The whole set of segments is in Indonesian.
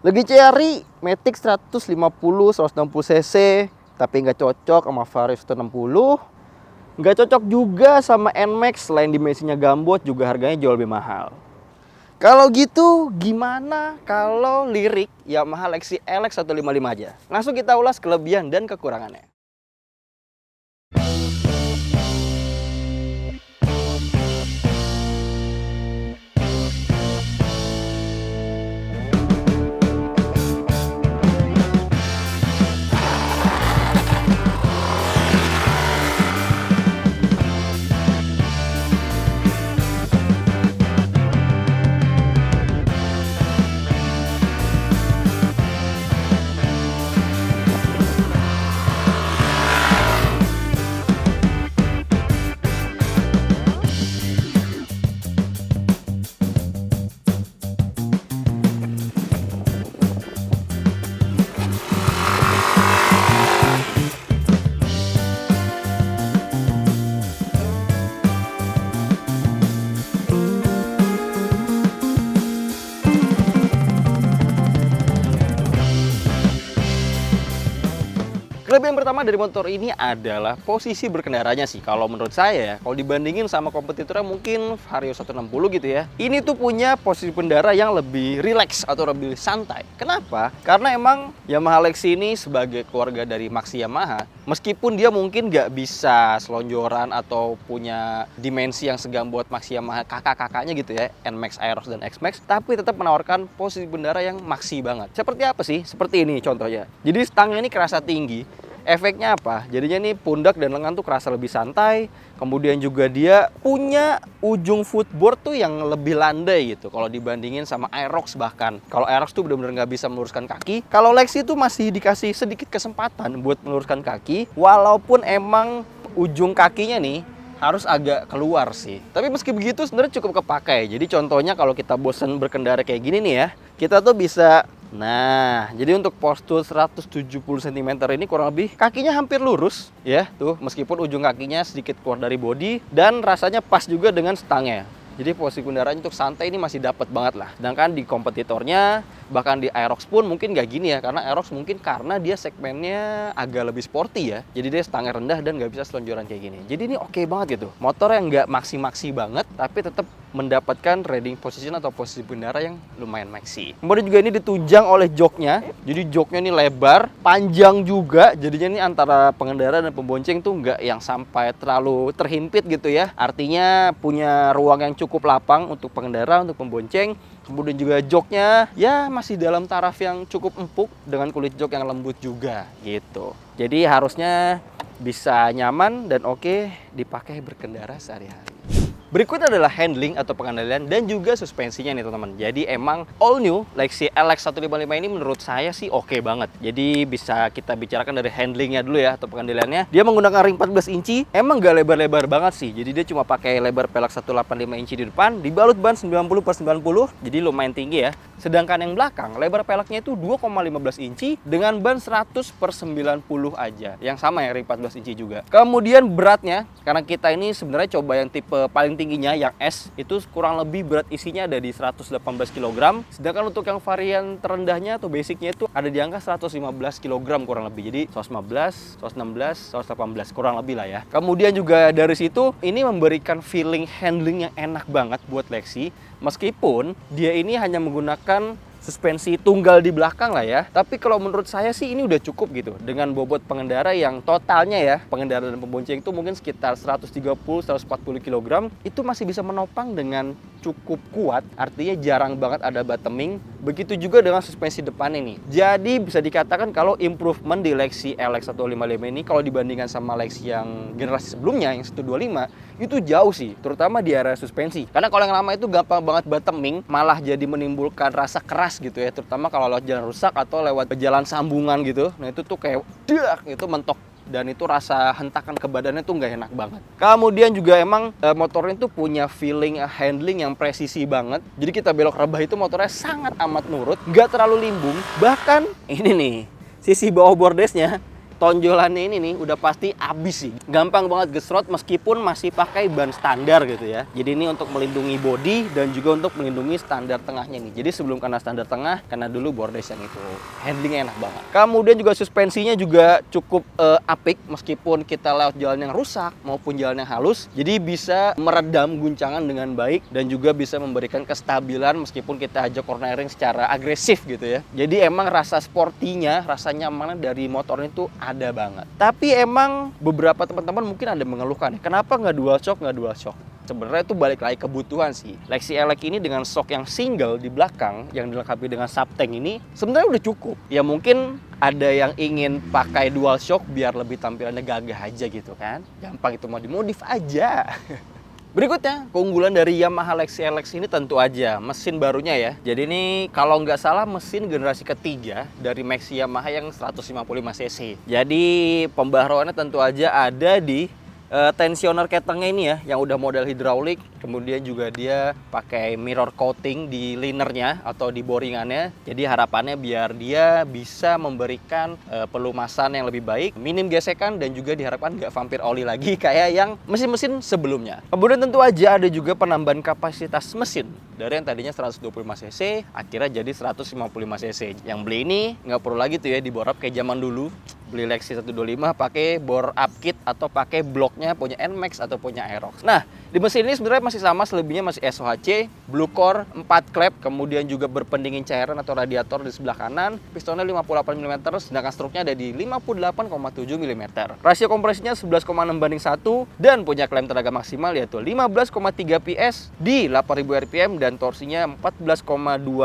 Lagi cari Matic 150 160 cc, tapi nggak cocok sama Vario 160. Nggak cocok juga sama NMAX, selain dimensinya gambot juga harganya jauh lebih mahal. Kalau gitu gimana kalau lirik Yamaha Lexi LX 155 aja? Langsung kita ulas kelebihan dan kekurangannya. Kelebihan pertama dari motor ini adalah posisi berkendaranya sih. Kalau menurut saya ya, kalau dibandingin sama kompetitornya mungkin Vario 160 gitu ya, ini tuh punya posisi pengendara yang lebih rileks atau lebih santai. Kenapa? Karena emang Yamaha Lexi ini sebagai keluarga dari Maxi Yamaha, meskipun dia mungkin nggak bisa selonjoran atau punya dimensi yang segambut Maxi Yamaha kakak-kakaknya gitu ya, NMAX, Aerox, dan X-Max, tapi tetap menawarkan posisi pengendara yang maxi banget. Seperti apa sih? Seperti ini contohnya. Jadi stangnya ini kerasa tinggi. Efeknya apa? Jadinya nih pundak dan lengan tuh kerasa lebih santai. Kemudian juga dia punya ujung footboard tuh yang lebih landai gitu. Kalau dibandingin sama Aerox bahkan. Kalau Aerox tuh benar-benar nggak bisa meluruskan kaki. Kalau Lexi tuh masih dikasih sedikit kesempatan buat meluruskan kaki. Walaupun emang ujung kakinya nih harus agak keluar sih. Tapi meski begitu sebenarnya cukup kepakai. Jadi contohnya kalau kita bosan berkendara kayak gini nih ya, kita tuh bisa, nah, jadi untuk postur 170 cm ini kurang lebih kakinya hampir lurus ya. Tuh, meskipun ujung kakinya sedikit keluar dari bodi dan rasanya pas juga dengan stangnya. Jadi posisi kendaraannya untuk santai ini masih dapat banget lah. Sedangkan di kompetitornya, bahkan di Aerox pun mungkin nggak gini ya. Karena Aerox mungkin karena dia segmennya agak lebih sporty ya. Jadi dia stangnya rendah dan nggak bisa selonjoran kayak gini. Jadi ini oke banget gitu. Motor yang nggak maksi-maksi banget, tapi tetap mendapatkan riding position atau posisi pengendara yang lumayan maxi. Kemudian juga ini ditunjang oleh joknya. Jadi joknya ini lebar, panjang juga. Jadinya ini antara pengendara dan pembonceng tuh nggak yang sampai terlalu terhimpit gitu ya. Artinya punya ruang yang cukup lapang untuk pengendara, untuk pembonceng. Kemudian juga joknya ya masih dalam taraf yang cukup empuk dengan kulit jok yang lembut juga gitu. Jadi harusnya bisa nyaman dan oke dipakai berkendara sehari-hari. Berikut adalah handling atau pengendalian dan juga suspensinya nih teman-teman. Jadi emang all new Lexi LX 155 ini menurut saya sih oke banget. Jadi bisa kita bicarakan dari handlingnya dulu ya atau pengendaliannya. Dia menggunakan ring 14 inci, emang gak lebar-lebar banget sih. Jadi dia cuma pakai lebar pelek 185 inci di depan, dibalut ban 90/90, jadi lumayan tinggi ya. Sedangkan yang belakang lebar peleknya itu 2,15 inci dengan ban 100/90 aja. Yang sama ya ring 14 inci juga. Kemudian beratnya, karena kita ini sebenarnya coba yang tipe paling tingginya yang S, itu kurang lebih berat isinya ada di 118 kg. Sedangkan untuk yang varian terendahnya atau basicnya itu ada di angka 115 kg kurang lebih. Jadi 115, 116, 118 kurang lebih lah ya. Kemudian juga dari situ ini memberikan feeling handling yang enak banget buat Lexi. Meskipun dia ini hanya menggunakan suspensi tunggal di belakang lah ya. Tapi kalau menurut saya sih ini udah cukup gitu. Dengan bobot pengendara yang totalnya ya, pengendara dan pembonceng itu mungkin sekitar 130-140 kg. Itu masih bisa menopang dengan cukup kuat. Artinya jarang banget ada bottoming. Begitu juga dengan suspensi depan ini. Jadi bisa dikatakan kalau improvement di Lexi LX 155 ini kalau dibandingkan sama Lexi yang generasi sebelumnya yang 125 itu jauh sih, terutama di area suspensi. Karena kalau yang lama itu gampang banget bottoming, malah jadi menimbulkan rasa keras gitu ya, terutama kalau lewat jalan rusak atau lewat jalan sambungan gitu. Nah itu tuh kayak dak itu mentok dan itu rasa hentakan ke badannya tuh nggak enak banget. Kemudian juga emang motornya tuh punya feeling handling yang presisi banget. Jadi kita belok rebah itu motornya sangat amat nurut, nggak terlalu limbung. Bahkan ini nih, sisi bawah bordesnya tonjolannya ini nih udah pasti abis sih. Gampang banget gesrot meskipun masih pakai ban standar gitu ya. Jadi ini untuk melindungi bodi dan juga untuk melindungi standar tengahnya nih. Jadi sebelum kena standar tengah, kena dulu bordes yang itu. Handlingnya enak banget. Kemudian juga suspensinya juga cukup apik meskipun kita lewat jalan yang rusak maupun jalan yang halus. Jadi bisa meredam guncangan dengan baik dan juga bisa memberikan kestabilan meskipun kita ajak cornering secara agresif gitu ya. Jadi emang rasa sportinya, rasa nyamannya dari motor itu ada banget. Tapi emang beberapa teman-teman mungkin ada mengeluhkan, kenapa nggak dual shock? Sebenarnya itu balik lagi kebutuhan sih. Lexi LX ini dengan shock yang single di belakang yang dilengkapi dengan subtank ini sebenarnya udah cukup. Ya mungkin ada yang ingin pakai dual shock biar lebih tampilannya gagah aja gitu kan. Gampang itu mau dimodif aja. Berikutnya, keunggulan dari Yamaha Lexi LX ini tentu aja mesin barunya ya. Jadi ini kalau nggak salah mesin generasi ketiga dari Maxi Yamaha yang 155 cc. Jadi pembaharuannya tentu aja ada di tensioner ketengnya ini ya, yang udah model hidraulik. Kemudian juga dia pakai mirror coating di linernya atau di boringannya. Jadi harapannya biar dia bisa memberikan pelumasan yang lebih baik, minim gesekan, dan juga diharapkan nggak vampir oli lagi kayak yang mesin-mesin sebelumnya. Kemudian tentu aja ada juga penambahan kapasitas mesin dari yang tadinya 125 cc akhirnya jadi 155 cc. Yang beli ini nggak perlu lagi tuh ya di bore up kayak zaman dulu. Beli Lexi 125 pakai bore up kit atau pakai bloknya punya NMAX atau punya Aerox. Nah, di mesin ini sebenarnya masih sama, selebihnya masih SOHC, Blue Core, 4 klep, kemudian juga berpendingin cairan atau radiator di sebelah kanan, pistonnya 58 mm, sedangkan struknya ada di 58,7 mm. Rasio kompresinya 11,6:1 dan punya klaim tenaga maksimal yaitu 15,3 PS di 8000 rpm dan torsinya 14,2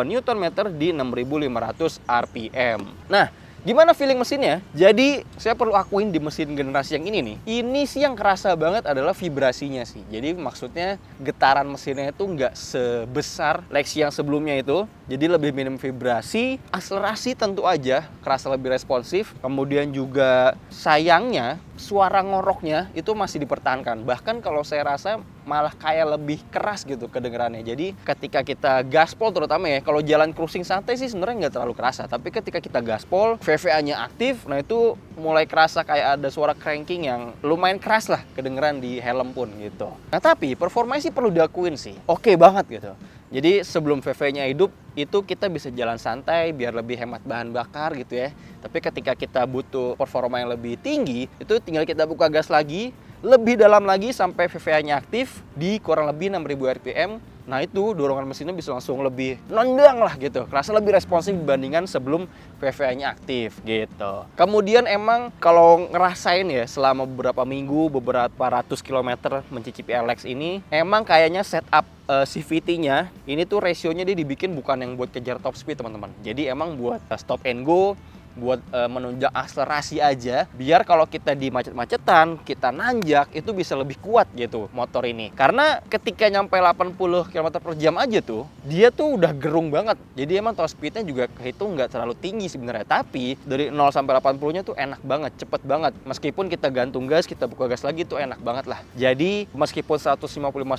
Nm di 6500 rpm. Nah, gimana feeling mesinnya? Jadi saya perlu akuin di mesin generasi yang ini nih, ini sih yang kerasa banget adalah vibrasinya sih. Jadi maksudnya getaran mesinnya itu nggak sebesar Lexi yang sebelumnya itu. Jadi lebih minim vibrasi, akselerasi tentu aja kerasa lebih responsif. Kemudian juga sayangnya suara ngoroknya itu masih dipertahankan. Bahkan kalau saya rasa malah kayak lebih keras gitu kedengarannya. Jadi ketika kita gaspol terutama ya, kalau jalan cruising santai sih sebenarnya nggak terlalu kerasa. Tapi ketika kita gaspol, VVA-nya aktif, nah itu mulai kerasa kayak ada suara cranking yang lumayan keras lah kedengeran di helm pun gitu. Nah tapi performanya sih perlu diakuin sih, oke banget gitu. Jadi sebelum VV-nya hidup itu kita bisa jalan santai biar lebih hemat bahan bakar gitu ya. Tapi ketika kita butuh performa yang lebih tinggi, itu tinggal kita buka gas lagi, lebih dalam lagi sampai VVA-nya aktif di kurang lebih 6000 rpm. Nah itu dorongan mesinnya bisa langsung lebih nendang lah gitu, kerasa lebih responsif dibandingkan sebelum VVA-nya aktif gitu. Kemudian emang kalau ngerasain ya selama beberapa minggu, beberapa ratus kilometer mencicipi LX ini, emang kayaknya setup CVT-nya ini tuh rasionya dia dibikin bukan yang buat kejar top speed teman-teman. Jadi emang buat stop and go, buat menunjang akselerasi aja, biar kalau kita di macet-macetan, kita nanjak, itu bisa lebih kuat gitu motor ini. Karena ketika nyampe 80 km/jam aja tuh, dia tuh udah gerung banget. Jadi emang top speednya juga kehitung nggak terlalu tinggi sebenarnya. Tapi dari 0 sampai 80-nya tuh enak banget, cepet banget. Meskipun kita gantung gas, kita buka gas lagi tuh enak banget lah. Jadi meskipun 155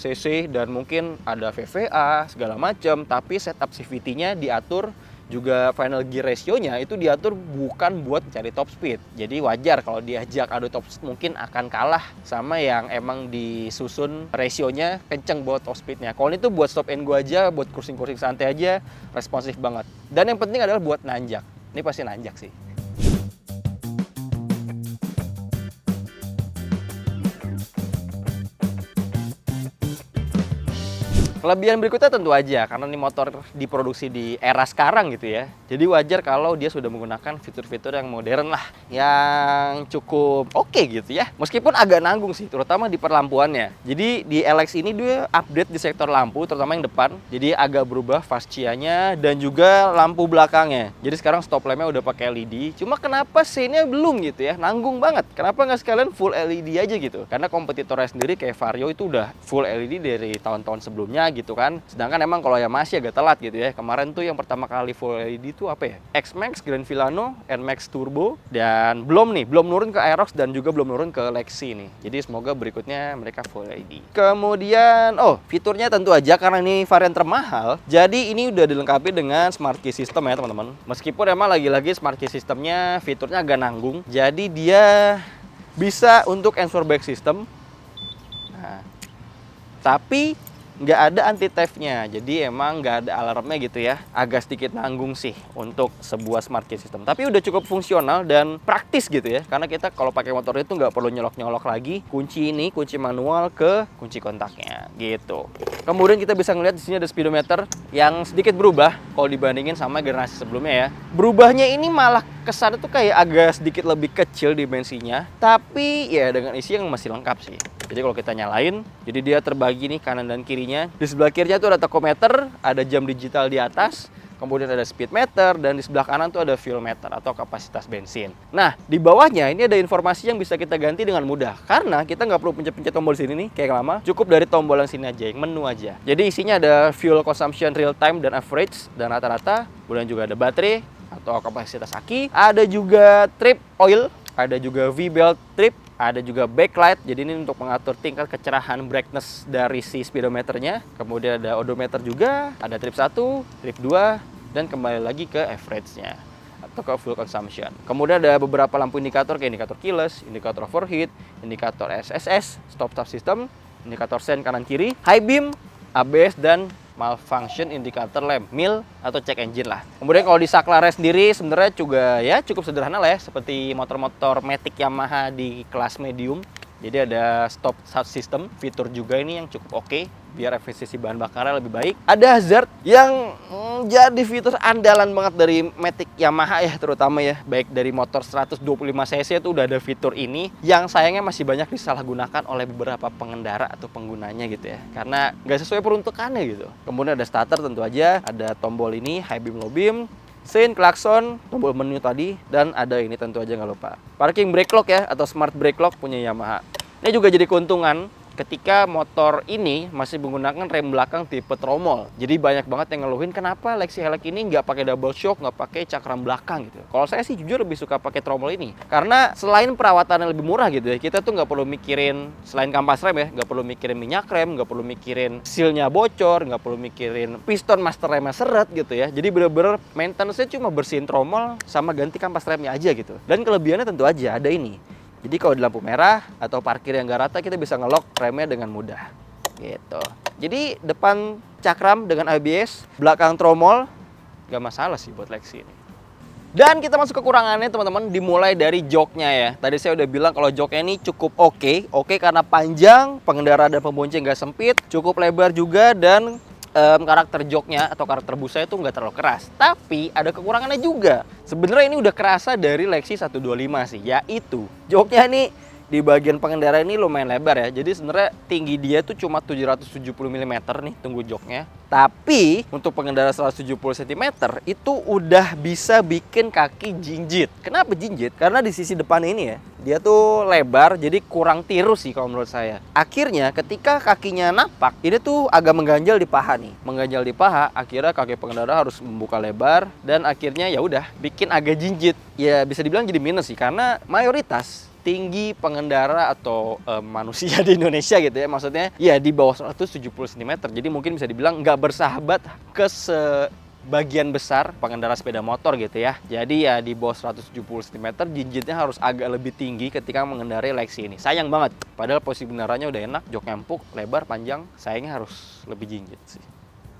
cc dan mungkin ada VVA segala macam, tapi setup CVT-nya diatur, juga final gear ratio-nya itu diatur bukan buat cari top speed. Jadi wajar kalau diajak adu top speed mungkin akan kalah sama yang emang disusun rasionya kenceng buat top speednya. Kalau ini tuh buat stop and go aja, buat cruising-cruising santai aja, responsif banget. Dan yang penting adalah buat nanjak. Ini pasti nanjak sih. Kelebihan berikutnya tentu aja, karena ini motor diproduksi di era sekarang gitu ya. Jadi wajar kalau dia sudah menggunakan fitur-fitur yang modern lah, yang cukup oke gitu ya. Meskipun agak nanggung sih, terutama di perlampuannya. Jadi di LX ini dia update di sektor lampu, terutama yang depan. Jadi agak berubah fascianya dan juga lampu belakangnya. Jadi sekarang stop lampnya udah pakai LED. Cuma kenapa scene-nya belum gitu ya, nanggung banget. Kenapa nggak sekalian full LED aja gitu? Karena kompetitornya sendiri kayak Vario itu udah full LED dari tahun-tahun sebelumnya gitu kan. Sedangkan emang kalau Yamaha sih agak telat gitu ya. Kemarin tuh yang pertama kali full LED itu apa ya? X-Max, Grand Vilano, NMAX Turbo, dan belum nurun ke Aerox dan juga belum nurun ke Lexi nih. Jadi semoga berikutnya mereka full LED. Kemudian fiturnya tentu aja karena ini varian termahal, jadi ini udah dilengkapi dengan smart key system ya teman-teman. Meskipun emang lagi-lagi smart key systemnya fiturnya agak nanggung, jadi dia bisa untuk answer back system. Nah, tapi nggak ada anti theft-nya, jadi emang nggak ada alarmnya gitu ya. Agak sedikit nanggung sih untuk sebuah smart key system, tapi udah cukup fungsional dan praktis gitu ya, karena kita kalau pakai motor itu nggak perlu nyolok-nyolok lagi kunci manual ke kunci kontaknya gitu. Kemudian kita bisa ngeliat di sini ada speedometer yang sedikit berubah kalau dibandingin sama generasi sebelumnya ya. Berubahnya ini malah kesan itu kayak agak sedikit lebih kecil dimensinya, tapi ya dengan isi yang masih lengkap sih. Jadi kalau kita nyalain, jadi dia terbagi nih kanan dan kirinya. Di sebelah kirinya tuh ada tachometer, ada jam digital di atas, kemudian ada speedometer, dan di sebelah kanan tuh ada fuel meter atau kapasitas bensin. Nah, di bawahnya ini ada informasi yang bisa kita ganti dengan mudah, karena kita nggak perlu pencet-pencet tombol sini nih kayak lama, cukup dari tombol yang sini aja, yang menu aja. Jadi isinya ada fuel consumption real time dan average dan rata-rata, kemudian juga ada baterai atau kapasitas aki, ada juga trip oil, ada juga V-belt trip, ada juga backlight, jadi ini untuk mengatur tingkat kecerahan brightness dari si speedometernya. Kemudian ada odometer juga, ada trip 1, trip 2, dan kembali lagi ke average-nya atau ke fuel consumption. Kemudian ada beberapa lampu indikator kayak indikator keyless, indikator overheat, indikator SSS, stop-start system, indikator sen kanan kiri, high beam, ABS, dan malfunction indicator lamp, MIL atau check engine lah. Kemudian kalau di saklarnya sendiri sebenarnya juga ya cukup sederhana lah ya, seperti motor-motor Matic Yamaha di kelas medium. Jadi ada stop start system, fitur juga ini yang cukup oke, biar efisiensi bahan bakarnya lebih baik. Ada hazard yang jadi fitur andalan banget dari Matic Yamaha ya, terutama ya, baik dari motor 125 cc itu udah ada fitur ini yang sayangnya masih banyak disalahgunakan oleh beberapa pengendara atau penggunanya gitu ya, karena nggak sesuai peruntukannya gitu. Kemudian ada starter tentu aja, ada tombol ini high beam low beam, sein, klakson, tombol menu tadi, dan ada ini tentu aja nggak lupa parking brake lock ya, atau smart brake lock punya Yamaha. Ini juga jadi keuntungan ketika motor ini masih menggunakan rem belakang tipe tromol. Jadi banyak banget yang ngeluhin kenapa Lexi Helix ini nggak pakai double shock, nggak pakai cakram belakang gitu. Kalau saya sih jujur lebih suka pakai tromol ini, karena selain perawatan yang lebih murah gitu ya, kita tuh nggak perlu mikirin selain kampas rem ya, nggak perlu mikirin minyak rem, nggak perlu mikirin sealnya bocor, nggak perlu mikirin piston master remnya seret gitu ya. Jadi bener-bener maintenance-nya cuma bersihin tromol sama ganti kampas remnya aja gitu. Dan kelebihannya tentu aja ada ini. Jadi kalau di lampu merah atau parkir yang nggak rata, kita bisa nge-lock remnya dengan mudah gitu. Jadi depan cakram dengan ABS, belakang tromol, nggak masalah sih buat Lexi ini. Dan kita masuk ke kekurangannya teman-teman, dimulai dari joknya ya. Tadi saya udah bilang kalau joknya ini cukup oke karena panjang, pengendara dan pembonceng nggak sempit, cukup lebar juga, dan karakter joknya atau karakter busanya itu nggak terlalu keras. Tapi ada kekurangannya juga. Sebenarnya ini udah kerasa dari Lexi 125 sih, yaitu joknya ini di bagian pengendara ini lumayan lebar ya. Jadi sebenarnya tinggi dia tuh cuma 770 mm nih tunggu joknya. Tapi untuk pengendara 170 cm itu udah bisa bikin kaki jinjit. Kenapa jinjit? Karena di sisi depan ini ya, dia tuh lebar, jadi kurang tirus sih kalau menurut saya. Akhirnya ketika kakinya napak, ini tuh agak mengganjal di paha nih. Mengganjal di paha, akhirnya kaki pengendara harus membuka lebar, dan akhirnya ya udah bikin agak jinjit. Ya bisa dibilang jadi minus sih, karena mayoritas tinggi pengendara atau manusia di Indonesia gitu ya, maksudnya ya di bawah 170 cm. Jadi mungkin bisa dibilang nggak bersahabat ke sebagian besar pengendara sepeda motor gitu ya. Jadi ya di bawah 170 cm jinjitnya harus agak lebih tinggi ketika mengendarai Lexi ini. Sayang banget, padahal posisi bendarannya udah enak, joknya empuk, lebar, panjang, sayangnya harus lebih jinjit sih.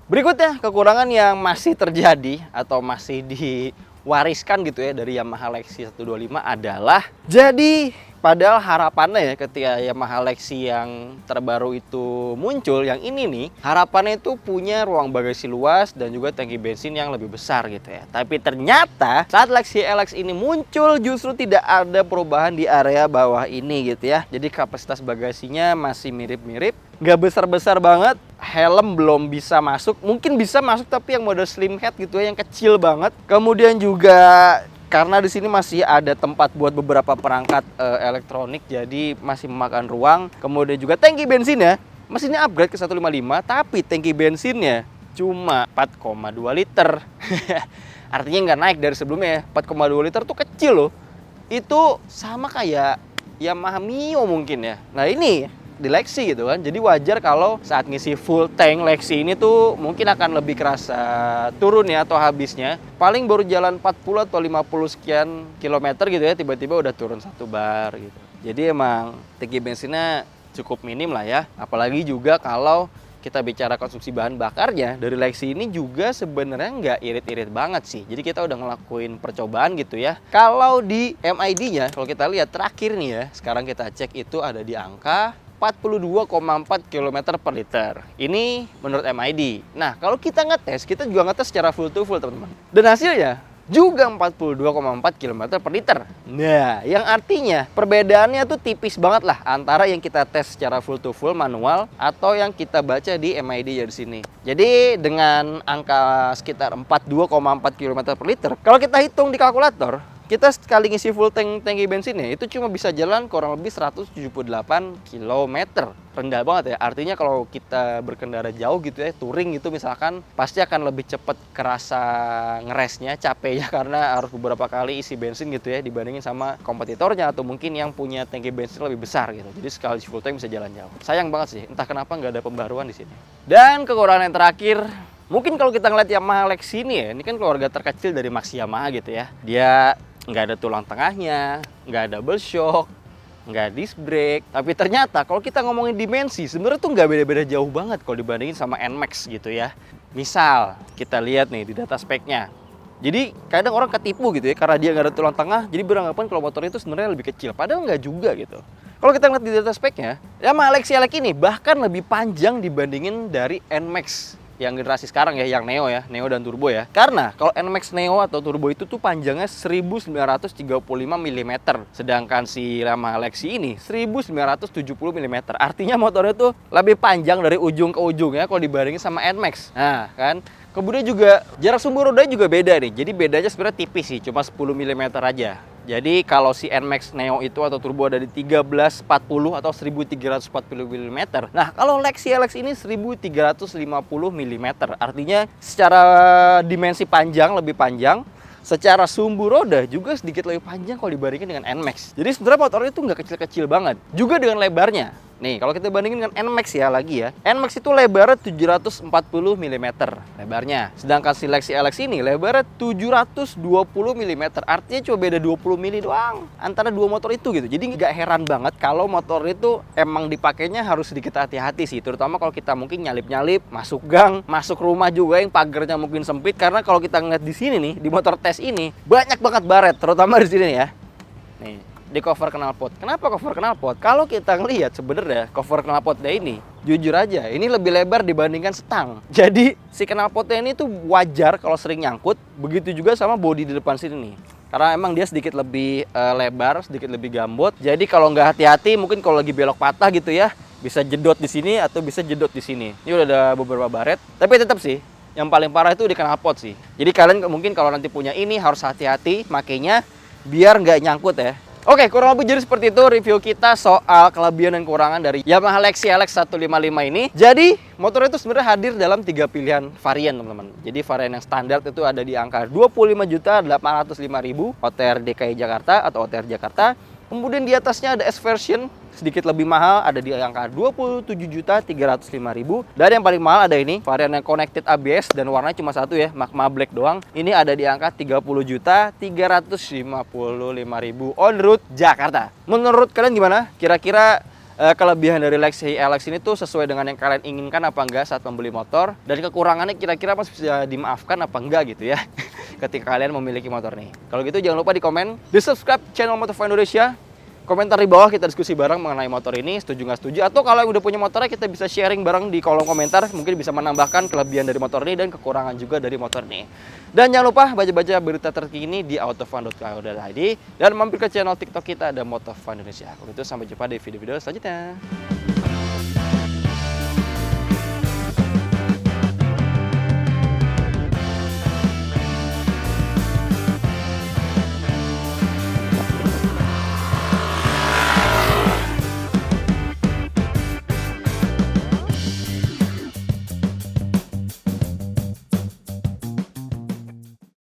Berikutnya kekurangan yang masih terjadi atau masih diwariskan gitu ya dari Yamaha Lexi 125 adalah, jadi padahal harapannya ya ketika Yamaha Lexi yang terbaru itu muncul, yang ini nih, harapannya itu punya ruang bagasi luas dan juga tangki bensin yang lebih besar gitu ya. Tapi ternyata saat Lexi LX ini muncul justru tidak ada perubahan di area bawah ini gitu ya. Jadi kapasitas bagasinya masih mirip-mirip, nggak besar-besar banget. Helm belum bisa masuk, mungkin bisa masuk tapi yang mode slim head gitu ya, yang kecil banget. Kemudian juga karena di sini masih ada tempat buat beberapa perangkat elektronik, jadi masih memakan ruang. Kemudian juga tangki bensin ya, Mesinnya upgrade ke 155, tapi tangki bensinnya cuma 4,2 liter. Artinya nggak naik dari sebelumnya ya. 4,2 liter tuh kecil loh. Itu sama kayak Yamaha Mio mungkin ya. Nah ini di Lexi gitu kan. Jadi wajar kalau saat ngisi full tank Lexi ini tuh mungkin akan lebih kerasa turun ya atau habisnya. Paling baru jalan 40 atau 50 sekian kilometer gitu ya, tiba-tiba udah turun 1 bar gitu. Jadi emang tangki bensinnya cukup minim lah ya. Apalagi juga kalau kita bicara konsumsi bahan bakarnya dari Lexi ini juga sebenarnya nggak irit-irit banget sih. Jadi kita udah ngelakuin percobaan gitu ya. Kalau di MID-nya, kalau kita lihat terakhir nih ya, sekarang kita cek itu ada di angka 42,4 km per liter. Ini menurut MID. Nah, kalau kita ngetes, kita juga ngetes secara full to full teman-teman. Dan hasilnya juga 42,4 km per liter. Nah, yang artinya perbedaannya tuh tipis banget lah antara yang kita tes secara full to full manual atau yang kita baca di MID ya di sini. Jadi dengan angka sekitar 42,4 km per liter, kalau kita hitung di kalkulator, kita sekali ngisi full tangki bensinnya itu cuma bisa jalan kurang lebih 178 km. Rendah banget ya. Artinya kalau kita berkendara jauh gitu ya, touring gitu misalkan, pasti akan lebih cepat kerasa ngeresnya, capeknya karena harus beberapa kali isi bensin gitu ya dibandingin sama kompetitornya atau mungkin yang punya tangki bensin lebih besar gitu. Jadi sekali full tank bisa jalan jauh. Sayang banget sih, entah kenapa nggak ada pembaruan di sini. Dan kekurangan yang terakhir, mungkin kalau kita ngeliat Yamaha Lexi ini kan keluarga terkecil dari Maxi Yamaha gitu ya. Dia nggak ada tulang tengahnya, nggak double shock, nggak disc brake. Tapi ternyata kalau kita ngomongin dimensi, sebenarnya tuh nggak beda-beda jauh banget kalau dibandingin sama NMAX gitu ya. Misal, kita lihat nih di data speknya. Jadi kadang orang ketipu gitu ya, karena dia nggak ada tulang tengah, jadi beranggapan kalau motor itu sebenarnya lebih kecil. Padahal nggak juga gitu. Kalau kita ngeliat di data speknya, Yamaha Lexi LX ini bahkan lebih panjang dibandingin dari NMAX. Yang generasi sekarang ya, yang Neo ya, Neo dan Turbo ya. Karena kalau NMAX Neo atau Turbo itu tuh panjangnya 1935 mm. Sedangkan si Yamaha Lexi ini 1970 mm. Artinya motornya tuh lebih panjang dari ujung ke ujung ya kalau dibandingin sama NMAX. Nah kan, kemudian juga jarak sumbu rodanya juga beda nih. Jadi bedanya sebenarnya tipis sih, cuma 10 mm aja. Jadi kalau si NMAX Neo itu atau Turbo ada di 1340 atau 1340 mm. Nah, kalau Lexi LX ini 1350 mm. Artinya secara dimensi panjang lebih panjang, secara sumbu roda juga sedikit lebih panjang kalau dibandingkan dengan NMAX. Jadi sebenarnya motornya itu nggak kecil-kecil banget. Juga dengan lebarnya. Nih, kalau kita bandingin dengan NMAX ya lagi ya. NMAX itu lebarnya 740 mm lebarnya. Sedangkan si Lexi LX ini lebarnya 720 mm. Artinya cuma beda 20 mm doang antara dua motor itu gitu. Jadi nggak heran banget kalau motor itu emang dipakainya harus sedikit hati-hati sih. Terutama kalau kita mungkin nyalip-nyalip, masuk gang, masuk rumah juga yang pagarnya mungkin sempit. Karena kalau kita ngeliat di sini nih, di motor tes ini, banyak banget baret. Terutama di sini nih ya. Nih. Di cover knalpot. Kenapa cover knalpot? Kalau kita ngelihat sebenarnya cover knalpotnya ini, jujur aja, ini lebih lebar dibandingkan stang. Jadi si knalpotnya ini tuh wajar kalau sering nyangkut. Begitu juga sama bodi di depan sini nih. Karena emang dia sedikit lebih lebar, sedikit lebih gambot. Jadi kalau nggak hati-hati, mungkin kalau lagi belok patah gitu ya, bisa jedot di sini atau bisa jedot di sini. Ini udah ada beberapa baret. Tapi tetap sih, yang paling parah itu di knalpot sih. Jadi kalian mungkin kalau nanti punya ini harus hati-hati makainya biar nggak nyangkut ya. Oke, kurang lebih jadi seperti itu review kita soal kelebihan dan kekurangan dari Yamaha Lexi LX 155 ini. Jadi, motor itu sebenarnya hadir dalam 3 pilihan varian, teman-teman. Jadi, varian yang standar itu ada di angka 25.805.000 OTR DKI Jakarta atau OTR Jakarta. Kemudian di atasnya ada S version, sedikit lebih mahal, ada di angka 27.305.000. Dan yang paling mahal ada ini, varian yang connected ABS dan warnanya cuma satu ya, Magma Black doang. Ini ada di angka 30.355.000 on road Jakarta. Menurut kalian gimana? Kira-kira kelebihan dari Lexi LX ini tuh sesuai dengan yang kalian inginkan apa enggak saat membeli motor? Dan kekurangannya kira-kira masih bisa dimaafkan apa enggak gitu ya? Ketika kalian memiliki motor nih. Kalau gitu jangan lupa di komen, di subscribe channel Motovy Indonesia. Komentar di bawah kita diskusi bareng mengenai motor ini, setuju nggak setuju. Atau kalau yang udah punya motornya kita bisa sharing bareng di kolom komentar. Mungkin bisa menambahkan kelebihan dari motor ini dan kekurangan juga dari motor ini. Dan jangan lupa baca-baca berita terkini di autofun.co.id. Dan mampir ke channel TikTok kita ada Motovy Indonesia. Kalau gitu sampai jumpa di video-video selanjutnya.